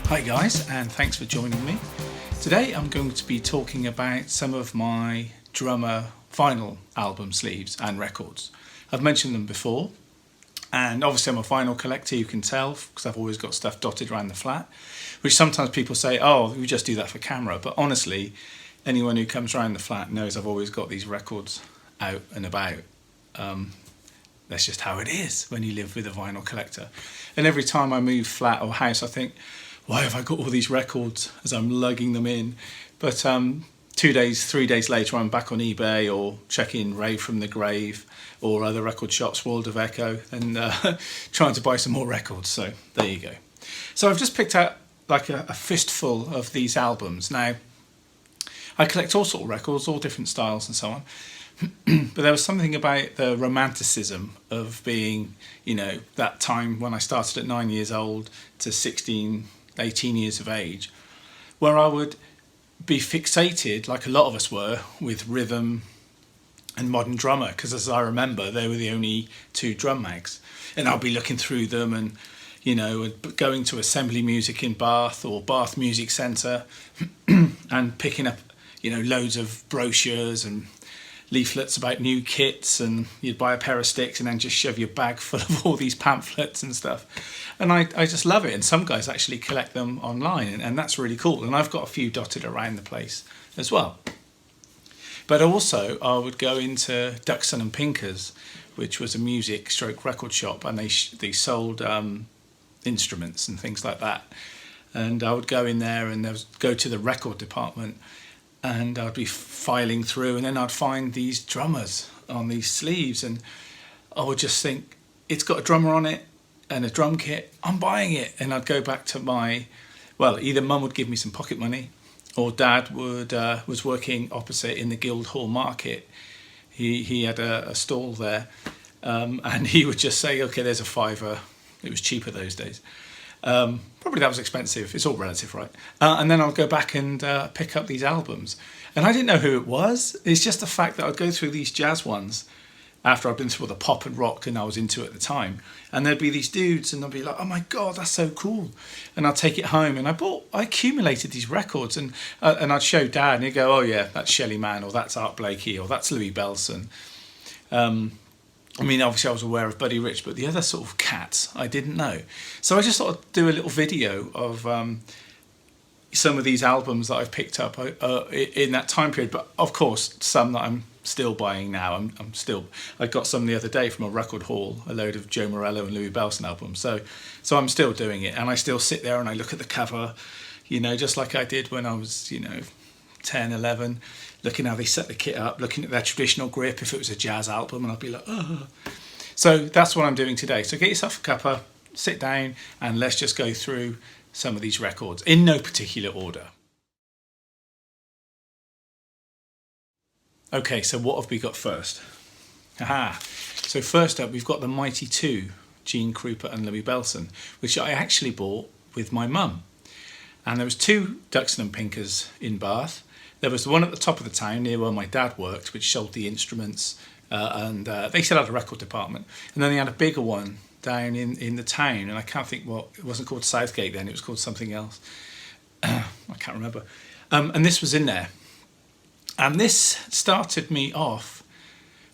Hi guys, and thanks for joining me. Today I'm going to be talking about some of my drummer vinyl album sleeves and records. I've mentioned them before, and obviously I'm a vinyl collector, you can tell, because I've always got stuff dotted around the flat, which sometimes people say, oh, you just do that for camera, but honestly, anyone who comes around the flat knows I've always got these records out and about. That's just how it is when you live with a vinyl collector. And every time I move flat or house, I think, why have I got all these records as I'm lugging them in? But 2 days, 3 days later, I'm back on eBay or checking Rave from the Grave or other record shops, World of Echo, and trying to buy some more records. So there you go. So I've just picked out like a fistful of these albums. Now, I collect all sorts of records, all different styles and so on. But there was something about the romanticism of being, you know, that time when I started at 9 years old to 16, 18 years of age, where I would be fixated, like a lot of us were, with rhythm and Modern Drummer, because as I remember, they were the only two drum mags. And I'll be looking through them and, you know, going to assembly music in Bath or Bath Music Centre and picking up, you know, loads of brochures and leaflets about new kits, and you'd buy a pair of sticks and then just shove your bag full of all these pamphlets and stuff. And I just love it. And some guys actually collect them online, and that's really cool. And I've got a few dotted around the place as well. But also I would go into Duxton and Pinkers, which was a music stroke record shop, and they sold instruments and things like that. And I would go in there and go to the record department, and I'd be filing through, and then I'd find these drummers on these sleeves, and I would just think, it's got a drummer on it and a drum kit, I'm buying it. And I'd go back to either mum would give me some pocket money, or dad was working opposite in the Guildhall Market. He had a stall there, and he would just say, okay, there's a £5. It was cheaper those days. Probably that was expensive, it's all relative, right? And then I'll go back and pick up these albums, and I didn't know who it was. It's just the fact that I'd go through these jazz ones after I'd been through the pop and rock and I was into at the time, and there'd be these dudes and I'd be like, oh my god, that's so cool. And I'd take it home, and I accumulated these records, and I'd show dad, and he'd go, oh yeah, that's Shelley Manninko, or that's Art Blakey, or that's Louis Bellson. I mean, obviously I was aware of Buddy Rich, but the other sort of cats I didn't know. So I just thought I'd do a little video of some of these albums that I've picked up in that time period. But of course, some that I'm still buying now. I got some the other day from a record hall, a load of Joe Morello and Louis Bellson albums. So I'm still doing it, and I still sit there and I look at the cover, you know, just like I did when I was, you know, 10, 11, looking how they set the kit up, looking at their traditional grip if it was a jazz album, and I'd be like, oh. So that's what I'm doing today. So get yourself a cuppa, sit down, and let's just go through some of these records in no particular order. Okay, so what have we got first? So first up, we've got the Mighty Two, Gene Krupa and Louis Bellson, which I actually bought with my mum. And there was two Duxton and Pinkers in Bath. There was the one at the top of the town near where my dad worked, which sold the instruments, and they still had a record department. And then they had a bigger one down in the town, and I can't think what, it wasn't called Southgate then, it was called something else. I can't remember. And this was in there. And this started me off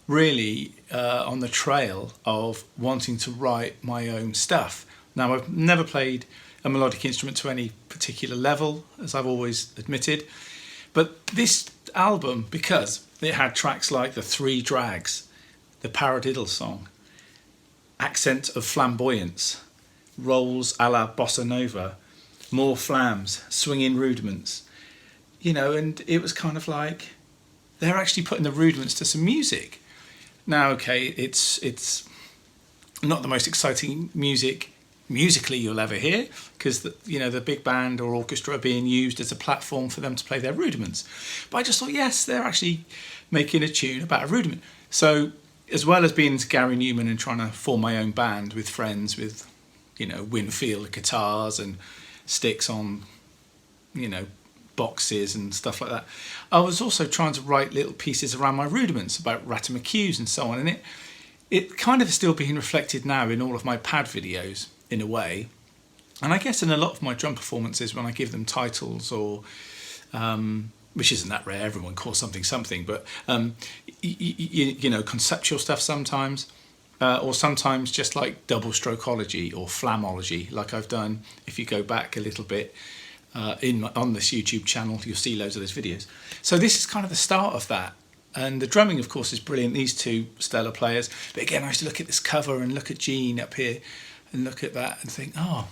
really on the trail of wanting to write my own stuff. Now, I've never played a melodic instrument to any particular level, as I've always admitted. But this album, because it had tracks like The Three Drags, the Paradiddle Song, Accent of Flamboyance, Rolls a la Bossa Nova, More Flams, Swinging Rudiments, you know, and it was kind of like, they're actually putting the rudiments to some music. Now, okay, it's not the most exciting musically you'll ever hear, because the big band or orchestra are being used as a platform for them to play their rudiments. But I just thought, yes, they're actually making a tune about a rudiment. So as well as being Gary Newman and trying to form my own band with friends with, you know, Winfield guitars and sticks on, you know, boxes and stuff like that, I was also trying to write little pieces around my rudiments about Ratamacues and so on, and it kind of is still being reflected now in all of my pad videos in a way, And I guess in a lot of my drum performances, when I give them titles or which isn't that rare, everyone calls something, but you know, conceptual stuff sometimes, or sometimes just like double strokeology or flammology, like I've done. If you go back a little bit on this YouTube channel, you'll see loads of those videos. So this is kind of the start of that. And the drumming, of course, is brilliant. These two stellar players. But again, I used to look at this cover and look at Gene up here and look at that and think, oh,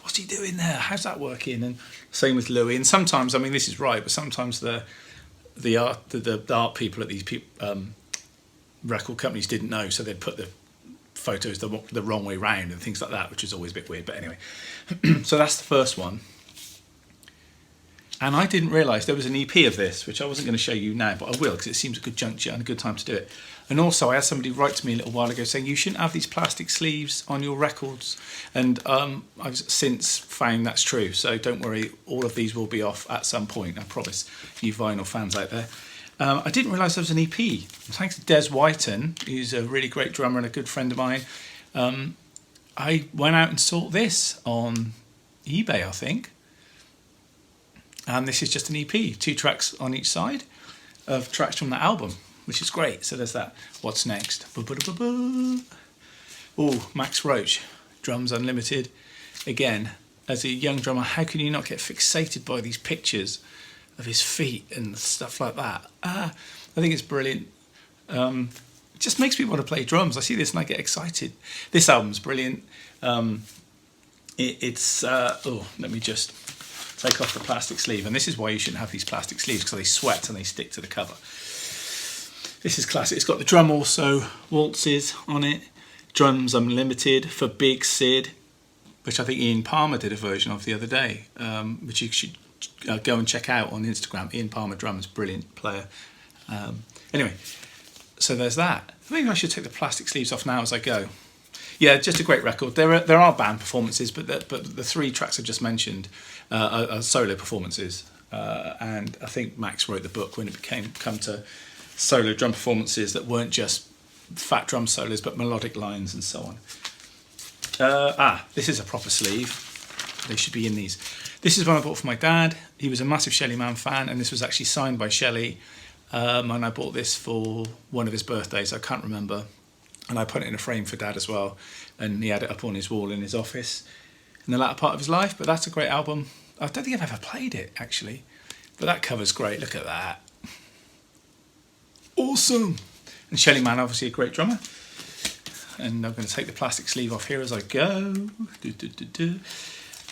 what's he doing there? How's that working? And same with Louis. And sometimes, I mean, this is right, but sometimes the art people at these record companies didn't know, so they'd put the photos the wrong way round and things like that, which is always a bit weird. But anyway, so that's the first one. And I didn't realise there was an EP of this, which I wasn't going to show you now, but I will, because it seems a good juncture and a good time to do it. And also, I had somebody write to me a little while ago saying you shouldn't have these plastic sleeves on your records. And I've since found that's true. So don't worry, all of these will be off at some point, I promise, you vinyl fans out there. I didn't realise there was an EP. Thanks to Des Whiten, who's a really great drummer and a good friend of mine. I went out and sought this on eBay, I think. And this is just an EP, 2 tracks on each side of tracks from that album, which is great. So there's that. What's next? Oh, Max Roach, Drums Unlimited. Again, as a young drummer, how can you not get fixated by these pictures of his feet and stuff like that? I think it's brilliant. It just makes me want to play drums. I see this and I get excited. This album's brilliant. Let me just take off the plastic sleeve, and this is why you shouldn't have these plastic sleeves, because they sweat and they stick to the cover. This is classic. It's got the drum also waltzes on it. Drums Unlimited for Big Sid, which I think Ian Palmer did a version of the other day, which you should go and check out on Instagram. Ian Palmer Drums, brilliant player. Anyway, so there's that. Maybe I should take the plastic sleeves off now as I go. Yeah, just a great record. There are band performances, but the 3 tracks I just mentioned are solo performances. And I think Max wrote the book when it come to solo drum performances that weren't just fat drum solos, but melodic lines and so on. This is a proper sleeve. They should be in these. This is one I bought for my dad. He was a massive Shelley Man fan, and this was actually signed by Shelley. And I bought this for one of his birthdays. I can't remember. And I put it in a frame for Dad as well, and he had it up on his wall in his office in the latter part of his life. But that's a great album. I don't think I've ever played it, actually, but that cover's great. Look at that. Awesome. And Shelley Man, obviously a great drummer. And I'm going to take the plastic sleeve off here as I go.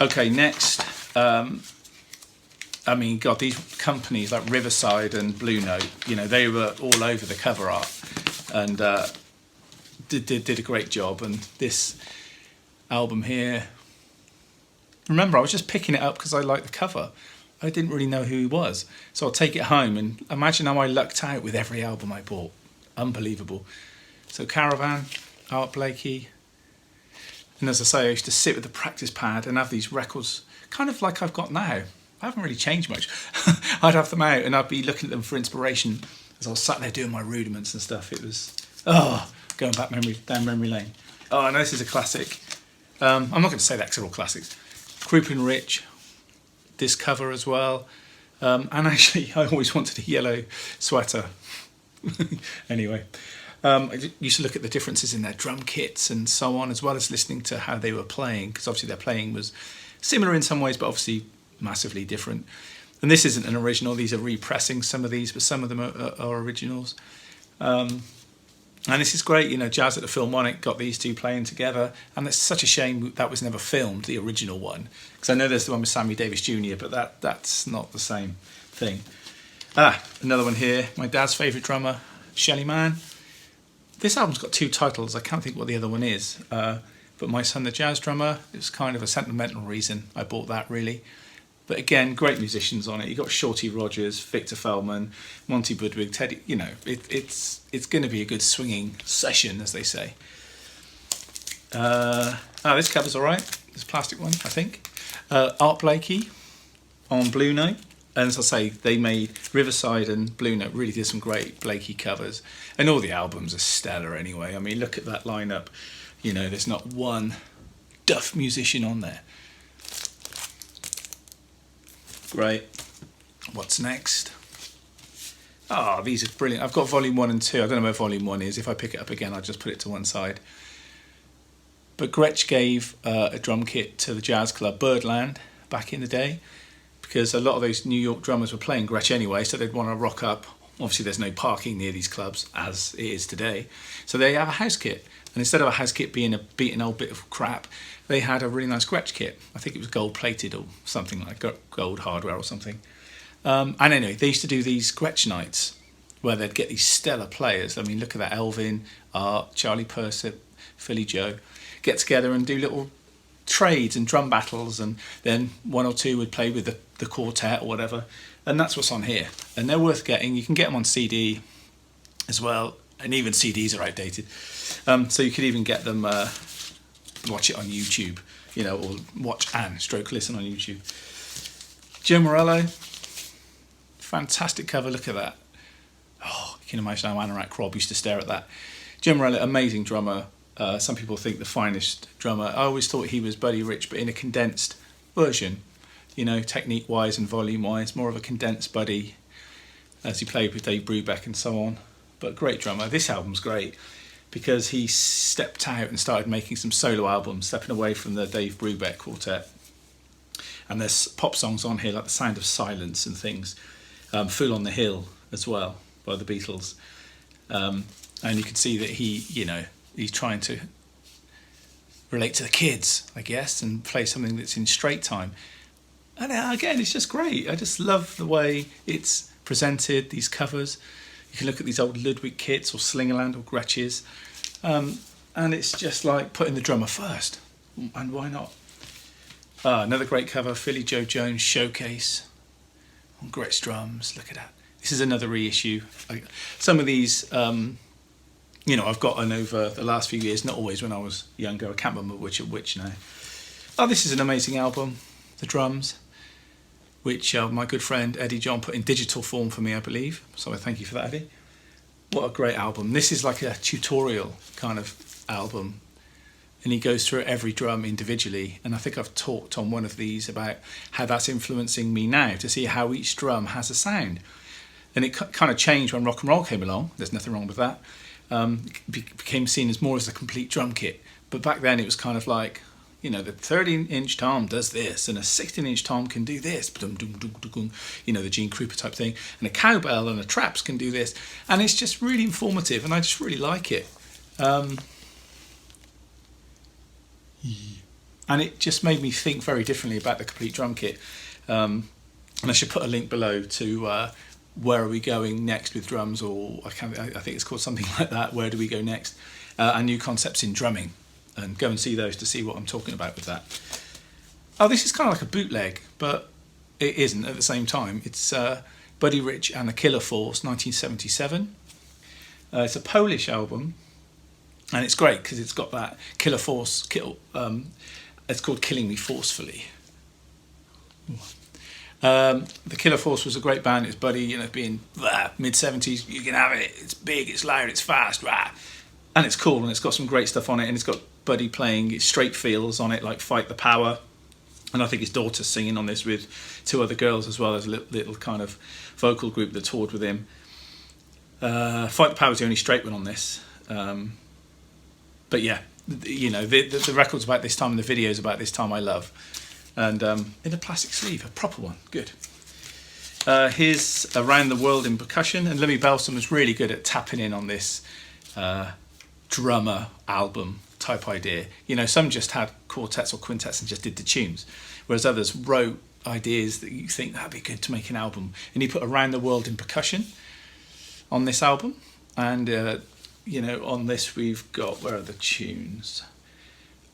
Okay, next. I mean, God, these companies like Riverside and Blue Note, you know, they were all over the cover art, and did a great job. And this album here, remember, I was just picking it up because I liked the cover. I didn't really know who he was, so I'll take it home and imagine how I lucked out with every album I bought. Unbelievable. So Caravan, Art Blakey, and as I say, I used to sit with the practice pad and have these records kind of like I've got now. I haven't really changed much. I'd have them out and I'd be looking at them for inspiration as I was sat there doing my rudiments and stuff. It was going back down memory lane. Oh, I know this is a classic. I'm not going to say that because they're all classics. Crouppin' Rich, this cover as well. And actually, I always wanted a yellow sweater. Anyway, I used to look at the differences in their drum kits and so on, as well as listening to how they were playing, because obviously their playing was similar in some ways, but obviously massively different. And this isn't an original. These are repressing some of these, but some of them are originals. And this is great, you know, Jazz at the Philharmonic got these two playing together, and it's such a shame that was never filmed, the original one, because I know there's the one with Sammy Davis Jr., but that's not the same thing. Another one here, my dad's favourite drummer, Shelley Man. This album's got 2 titles, I can't think what the other one is, but My Son the Jazz Drummer, it was kind of a sentimental reason I bought that, really. But again, great musicians on it. You got Shorty Rogers, Victor Feldman, Monty Budwig, Teddy. You know, it's going to be a good swinging session, as they say. This cover's all right. This plastic one, I think. Art Blakey on Blue Note. And as I say, they made Riverside and Blue Note really did some great Blakey covers. And all the albums are stellar anyway. I mean, look at that lineup. You know, there's not one duff musician on there. Great. What's next? Ah, these are brilliant. I've got volume 1 and 2. I don't know where volume 1 is. If I pick it up again, I'll just put it to one side. But Gretsch gave a drum kit to the jazz club Birdland back in the day, because a lot of those New York drummers were playing Gretsch anyway, so they'd want to rock up. Obviously, there's no parking near these clubs, as it is today. So they have a house kit. And instead of a house kit being a beaten old bit of crap, they had a really nice Gretsch kit. I think it was gold-plated or something like gold hardware or something. And anyway, they used to do these Gretsch nights where they'd get these stellar players. I mean, look at that, Elvin, Art, Charlie Persip, Philly Joe, get together and do little trades and drum battles, and then one or two would play with the quartet or whatever. And that's what's on here. And they're worth getting. You can get them on CD as well, and even CDs are outdated. So you could even get them, watch it on YouTube, you know, or watch and stroke listen on YouTube. Joe Morello, fantastic cover, look at that. Oh, you can imagine how Anorak Robb used to stare at that. Joe Morello, amazing drummer. Some people think the finest drummer. I always thought he was Buddy Rich, but in a condensed version, you know, technique-wise and volume-wise, more of a condensed Buddy, as he played with Dave Brubeck and so on. But great drummer. This album's great because he stepped out and started making some solo albums, stepping away from the Dave Brubeck quartet. And there's pop songs on here like The Sound of Silence and things. Fool on the Hill as well by the Beatles. And you can see that he, you know, he's trying to relate to the kids, I guess, and play something that's in straight time. And again, it's just great. I just love the way it's presented, these covers. You can look at these old Ludwig kits or Slingerland or Gretches. And it's just like putting the drummer first. And why not? Another great cover, Philly Joe Jones Showcase on Gretsch drums. Look at that. This is another reissue. Some of these, you know, I've gotten over the last few years, not always when I was younger. I can't remember which are which now. Oh, this is an amazing album, The Drums, which my good friend Eddie John put in digital form for me, I believe. So I thank you for that, Eddie. What a great album. This is like a tutorial kind of album. And he goes through every drum individually. And I think I've talked on one of these about how that's influencing me now to see how each drum has a sound. And it kind of changed when rock and roll came along. There's nothing wrong with that. Became seen as more as a complete drum kit. But back then it was kind of like, you know, the 13-inch tom does this, and a 16-inch tom can do this, you know, the Gene Krupa type thing, and a cowbell and a traps can do this, and it's just really informative, and I just really like it. And it just made me think very differently about the complete drum kit. And I should put a link below to where are we going next with drums, or I think it's called something like that, where do we go next, and new concepts in drumming. And go and see those to see what I'm talking about with that. Oh, this is kind of like a bootleg, but it isn't at the same time. It's Buddy Rich and the Killer Force, 1977. It's a Polish album, and it's great because it's got that Killer Force. It's called Killing Me Forcefully. The Killer Force was a great band. It's Buddy, you know, being mid-70s. You can have it. It's big, it's loud, it's fast, and it's cool, and it's got some great stuff on it, and it's got Buddy playing straight feels on it, like Fight the Power, and I think his daughter's singing on this with two other girls as well. There's a little kind of vocal group that toured with him. Fight the Power's the only straight one on this, but yeah, you know, the record's about this time and the video's about this time I love, and in a plastic sleeve, a proper one, good. Here's Around the World in Percussion, and Lemmy Belson was really good at tapping in on this drummer album type idea. You know, some just had quartets or quintets and just did the tunes, whereas others wrote ideas that you think that'd be good to make an album. And he put Around the World in Percussion on this album, and you know, on this we've got, where are the tunes?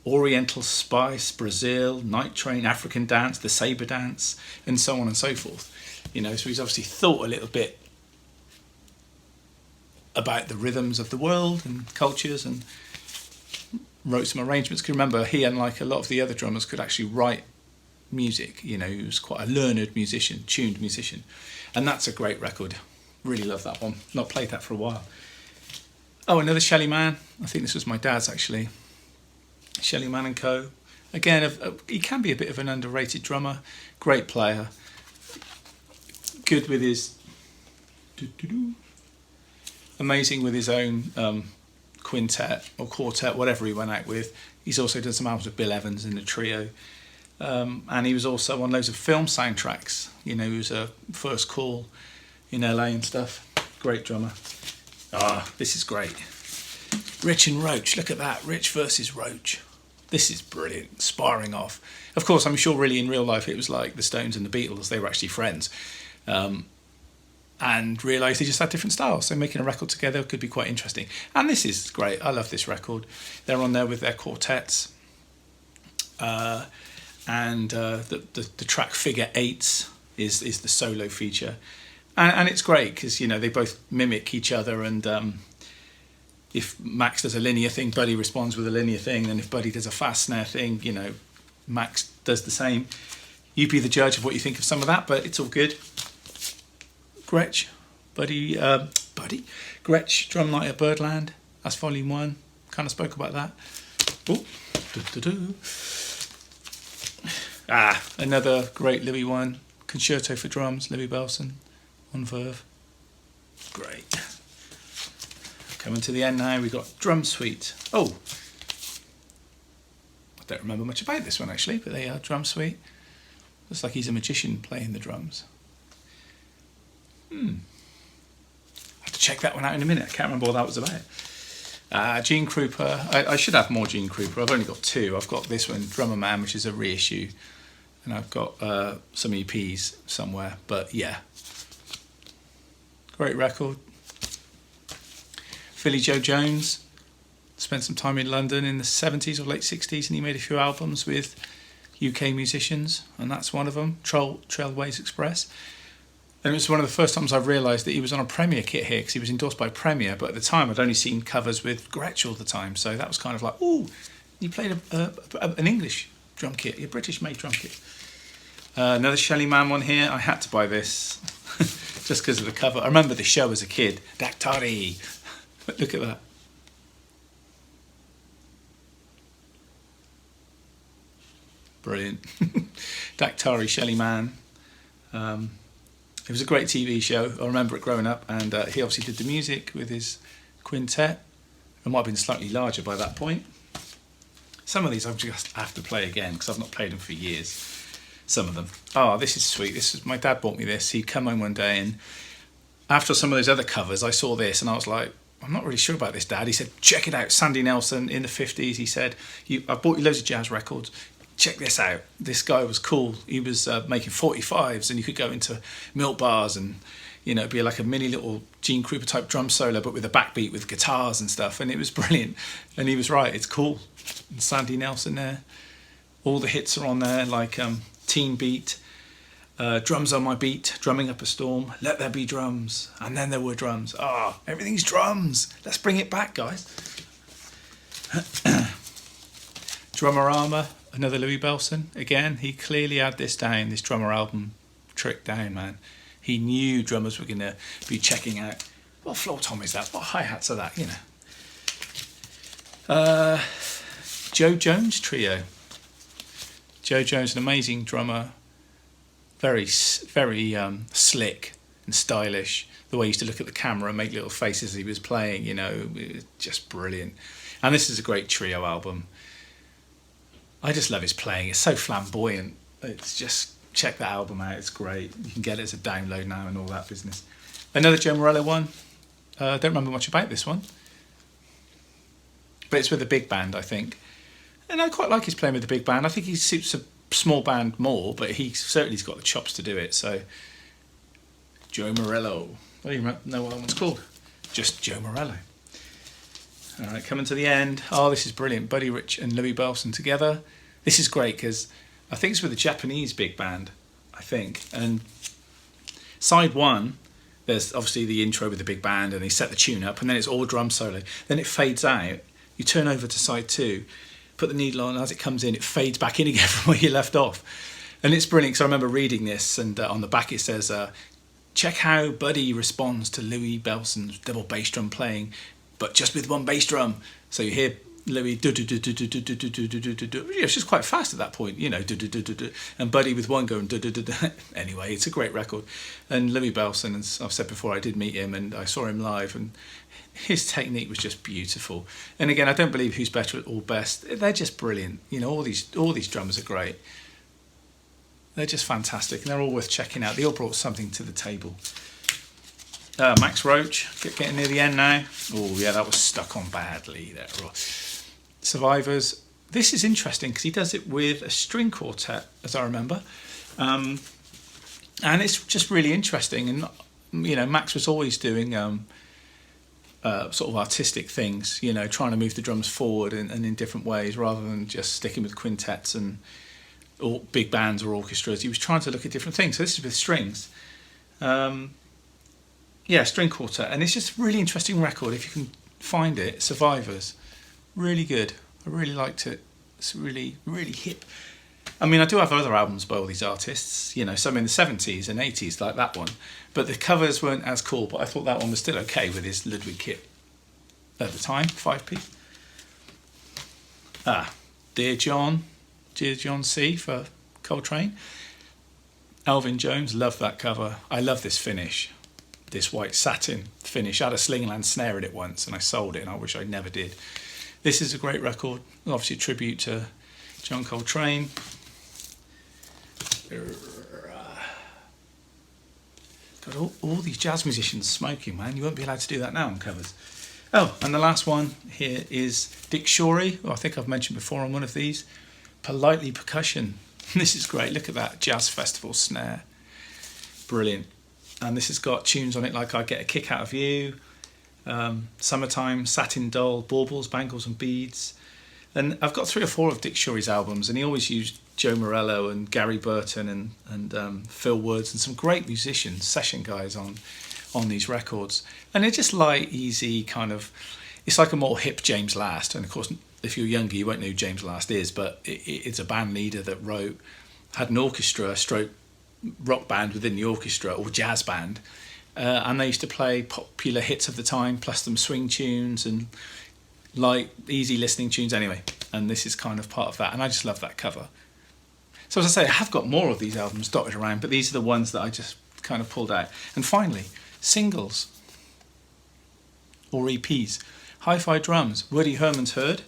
Oriental Spice, Brazil, Night Train, African Dance, the Sabre Dance, and so on and so forth. You know, so he's obviously thought a little bit about the rhythms of the world and cultures, and wrote some arrangements. Because remember, he, unlike a lot of the other drummers, could actually write music. You know, he was quite a learned musician, tuned musician, and that's a great record. Really love that one. Not played that for a while. Oh, another Shelley Man. I think this was my dad's actually. Shelley Manninko, Again, he can be a bit of an underrated drummer. Great player. Good with his... Amazing with his own quintet or quartet, whatever he went out with. He's also done some albums with Bill Evans in the trio. And he was also on loads of film soundtracks. You know, he was a First Call in LA and stuff. Great drummer. This is great. Rich and Roach, look at that. Rich versus Roach. This is brilliant. Sparring off. Of course, I'm sure really in real life it was like the Stones and the Beatles. They were actually friends. And realised they just had different styles. So making a record together could be quite interesting. And this is great. I love this record. They're on there with their quartets. And the track Figure Eights is the solo feature. And it's great because, you know, they both mimic each other, and if Max does a linear thing, Buddy responds with a linear thing, and if Buddy does a fast snare thing, you know, Max does the same. You be the judge of what you think of some of that, but it's all good. Gretsch, Gretsch, Drum Night at Birdland, that's Volume 1, kind of spoke about that. Another great Louis one, Concerto for Drums, Louis Bellson, on Verve. Great. Coming to the end now, we've got Drum Suite. I don't remember much about this one actually, but they are Drum Suite. Looks like he's a magician playing the drums. I have to check that one out in a minute. I can't remember what that was about. Gene Krupa. I should have more Gene Krupa. I've only got 2. I've got this one, Drummer Man, which is a reissue, and I've got some EPs somewhere. But yeah, great record. Philly Joe Jones spent some time in London in the 70s or late 60s, and he made a few albums with UK musicians, and that's one of them, Trailways Express. And it was one of the first times I've realised that he was on a Premier kit here, because he was endorsed by Premier, but at the time I'd only seen covers with Gretsch all the time, so that was kind of like, ooh, you played an English drum kit, a British-made drum kit. Another Shelley Man one here. I had to buy this just because of the cover. I remember the show as a kid, Daktari. Look at that. Brilliant. Daktari, Shelley Man. It was a great TV show. I remember it growing up, and he obviously did the music with his quintet. It might have been slightly larger by that point. Some of these I just have to play again because I've not played them for years. Some of them. Oh, this is sweet. My dad bought me this. He'd come home one day, and after some of those other covers, I saw this, and I was like, I'm not really sure about this, Dad. He said, check it out. Sandy Nelson in the 50s. He said, I bought you loads of jazz records. Check this out. This guy was cool. He was making 45s, and you could go into milk bars and, you know, it'd be like a mini little Gene Krupa type drum solo, but with a backbeat with guitars and stuff. And it was brilliant. And he was right. It's cool. And Sandy Nelson there. All the hits are on there, like Teen Beat, Drums on My Beat, Drumming Up a Storm, Let There Be Drums, and Then There Were Drums. Everything's drums. Let's bring it back, guys. Drummerama. Another Louis Bellson. Again, he clearly had this down, this drummer album trick down, man. He knew drummers were going to be checking out, what floor tom is that? What hi-hats are that? You know. Joe Jones Trio. Joe Jones, an amazing drummer. Very, very slick and stylish. The way he used to look at the camera and make little faces as he was playing, you know, it was just brilliant. And this is a great trio album. I just love his playing. It's so flamboyant. It's just, check that album out. It's great. You can get it as a download now and all that business. Another Joe Morello one. Don't remember much about this one, but it's with a big band, I think. And I quite like his playing with the big band. I think he suits a small band more, but he certainly's got the chops to do it. So, Joe Morello. I don't even know what that one's called. Just Joe Morello. All right, coming to the end. Oh, this is brilliant. Buddy Rich and Louis Bellson together. This is great because I think it's with a Japanese big band, I think. And side 1, there's obviously the intro with the big band, and they set the tune up, and then it's all drum solo. Then it fades out. You turn over to side 2, put the needle on, as it comes in, it fades back in again from where you left off. And it's brilliant because I remember reading this, and on the back it says, check how Buddy responds to Louis Bellson's double bass drum playing, but just with one bass drum. So you hear Louis, it's just quite fast at that point, and Buddy with one going. Anyway, it's a great record. And Louis Belson, as I've said before, I did meet him and I saw him live, and his technique was just beautiful. And again, I don't believe who's better or best. They're just brilliant. All these drummers are great. They're just fantastic, and they're all worth checking out. They all brought something to the table. Max Roach, getting near the end now. Oh yeah, that was stuck on badly there. Survivors. This is interesting because he does it with a string quartet, as I remember, and it's just really interesting. And Max was always doing sort of artistic things, trying to move the drums forward and in different ways rather than just sticking with quintets and or big bands or orchestras. He was trying to look at different things. So this is with strings. String quartet, and it's just a really interesting record if you can find it. Survivors, really good. I really liked it. It's really, really hip. I mean, I do have other albums by all these artists, some in the 70s and 80s, like that one, but the covers weren't as cool, but I thought that one was still okay with his Ludwig kit at the time, 5p. Dear John C for Coltrane. Alvin Jones, love that cover. I love this finish. This white satin finish. I had a Slingland snare in it once and I sold it, and I wish I never did. This is a great record, obviously a tribute to John Coltrane. Got all these jazz musicians smoking, man. You won't be allowed to do that now on covers. Oh, and the last one here is Dick Shorey, who I think I've mentioned before on one of these. Politely Percussion. This is great. Look at that Jazz Festival snare. Brilliant. And this has got tunes on it like I Get a Kick Out of You, Summertime, Satin Doll, Baubles, Bangles and Beads. And I've got 3 or 4 of Dick Shorey's albums, and he always used Joe Morello and Gary Burton and Phil Woods and some great musicians, session guys on these records. And they're just light, easy, kind of, it's like a more hip James Last. And of course, if you're younger, you won't know who James Last is, but it's a band leader that had an orchestra, stroke rock band within the orchestra, or jazz band, and they used to play popular hits of the time, plus some swing tunes and light, easy listening tunes anyway, and this is kind of part of that, and I just love that cover. So as I say, I have got more of these albums dotted around, but these are the ones that I just kind of pulled out. And finally, singles or EPs. Hi-Fi Drums, Woody Herman's Heard,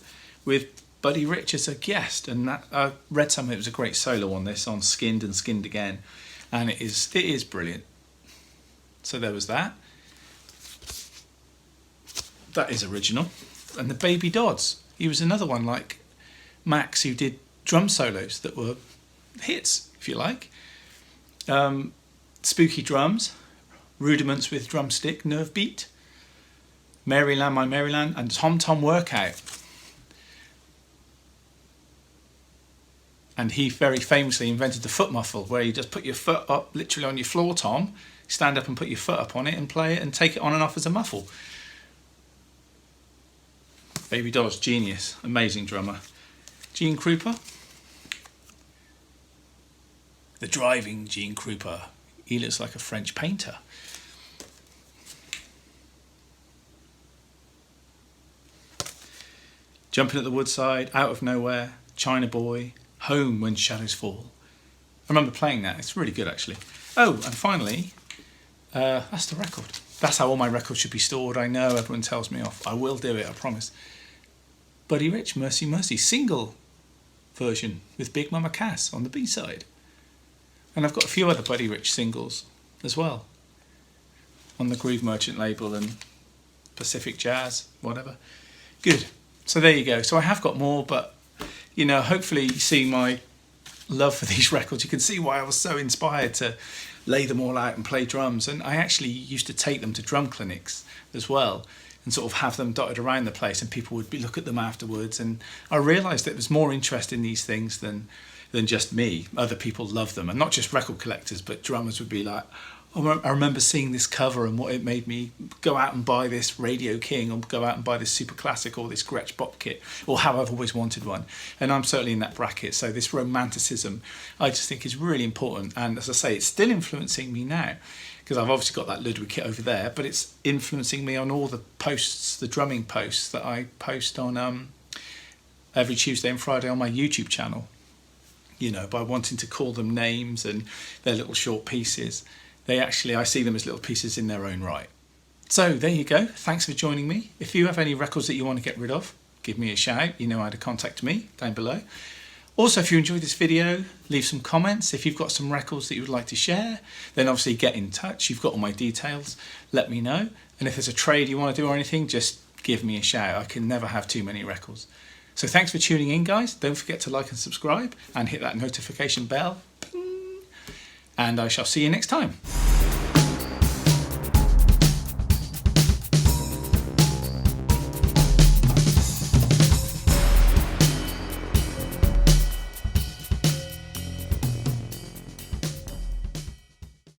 with Buddy Rich as a guest, and that, I read something. It was a great solo on this, on Skinned and Skinned Again, and it is brilliant. So there was that. That is original. And the Baby Dodds, he was another one like Max who did drum solos that were hits, if you like. Spooky Drums, Rudiments with Drumstick, Nerve Beat, Maryland, My Maryland, and Tom Tom Workout. And he very famously invented the foot muffle, where you just put your foot up literally on your floor, Tom, stand up and put your foot up on it and play it and take it on and off as a muffle. Baby Dodds, genius, amazing drummer. Gene Krupa, the driving Gene Krupa. He looks like a French painter. Jumping at the Woodside, Out of Nowhere, China Boy, Home When Shadows Fall. I remember playing that. It's really good, actually. Oh, and finally, that's the record. That's how all my records should be stored. I know everyone tells me off. I will do it, I promise. Buddy Rich, Mercy Mercy, single version with Big Mama Cass on the B-side. And I've got a few other Buddy Rich singles as well on the Groove Merchant label and Pacific Jazz, whatever. Good. So there you go. So I have got more, but hopefully you see my love for these records. You can see why I was so inspired to lay them all out and play drums. And I actually used to take them to drum clinics as well and sort of have them dotted around the place, and people would look at them afterwards. And I realised that there's more interest in these things than just me. Other people love them, and not just record collectors, but drummers would be like, I remember seeing this cover and what it made me go out and buy this Radio King, or go out and buy this Super Classic or this Gretsch Bop kit, or how I've always wanted one. And I'm certainly in that bracket. So this romanticism, I just think is really important. And as I say, it's still influencing me now, because I've obviously got that Ludwig kit over there, but it's influencing me on all the posts, the drumming posts that I post on every Tuesday and Friday on my YouTube channel. You know, by wanting to call them names and they're little short pieces, I see them as little pieces in their own right. So there you go. Thanks for joining me. If you have any records that you want to get rid of, give me a shout. You know how to contact me down below. Also, if you enjoyed this video, leave some comments. If you've got some records that you would like to share, then obviously get in touch. You've got all my details. Let me know. And if there's a trade you want to do or anything, just give me a shout. I can never have too many records. So thanks for tuning in, guys. Don't forget to like and subscribe and hit that notification bell. Ping. And I shall see you next time.